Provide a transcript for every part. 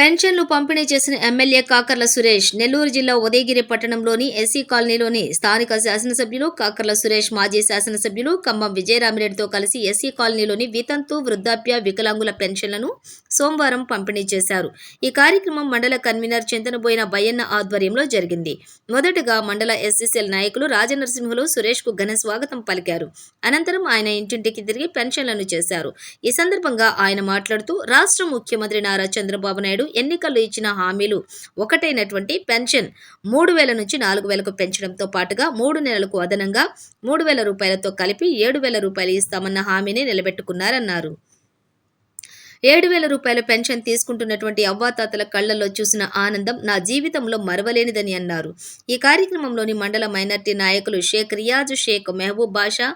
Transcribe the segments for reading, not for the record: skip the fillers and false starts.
పెన్షన్లు పంపిణీ చేసిన ఎమ్మెల్యే కాకర్ల సురేష్. నెల్లూరు జిల్లా ఉదయగిరి పట్టణంలోని ఎస్సీ కాలనీలోని స్థానిక శాసనసభ్యులు కాకర్ల సురేష్, మాజీ శాసనసభ్యులు ఖమ్మం విజయరామిరెడ్డితో కలిసి ఎస్సీ కాలనీలోని వితంతు, వృద్ధాప్య, వికలాంగుల పెన్షన్లను సోమవారం పంపిణీ చేశారు. ఈ కార్యక్రమం మండల కన్వీనర్ చింతనబోయిన బయ్యన్న ఆధ్వర్యంలో జరిగింది. మొదటగా మండల ఎస్సీసీఎల్ నాయకులు రాజనరసింహులు సురేష్ కు ఘన స్వాగతం పలికారు. అనంతరం ఆయన ఇంటింటికి తిరిగి పెన్షన్లను చేశారు. ఈ సందర్భంగా ఆయన మాట్లాడుతూ రాష్ట్ర ముఖ్యమంత్రి నారా చంద్రబాబు నాయుడు ఎన్నికల్లో ఇచ్చిన హామీలు ఒకటైనటువంటి పెన్షన్ 3,000 నుంచి 4,000కు పెంచడంతో పాటుగా 3 నెలలకు అదనంగా 3,000 రూపాయలతో కలిపి 7,000 రూపాయలు ఇస్తామన్న హామీని నిలబెట్టుకున్నారన్నారు. 7,000 రూపాయల పెన్షన్ తీసుకుంటున్నటువంటి అవ్వాతాతల కళ్లలో చూసిన ఆనందం నా జీవితంలో మరవలేనిదని అన్నారు. ఈ కార్యక్రమంలోని మండల మైనార్టీ నాయకులు షేక్ రియాజ్, షేక్ మెహబూబ్ బాషా,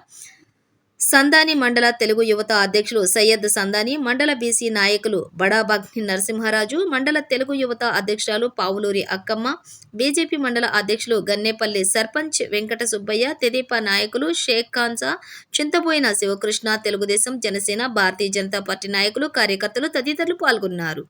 సందాని మండల తెలుగు యువత అధ్యక్షులు సయ్యద్ సందాని, మండల బీసీ నాయకులు బడాభగ్ని నరసింహరాజు, మండల తెలుగు యువత అధ్యక్షురాలు పావులూరి అక్కమ్మ, బీజేపీ మండల అధ్యక్షులు గన్నేపల్లి సర్పంచ్ వెంకట సుబ్బయ్య, తెదేపా నాయకులు షేక్ ఖాన్సా, చింతబోయిన శివకృష్ణ, తెలుగుదేశం, జనసేన, భారతీయ జనతా పార్టీ నాయకులు, కార్యకర్తలు తదితరులు పాల్గొన్నారు.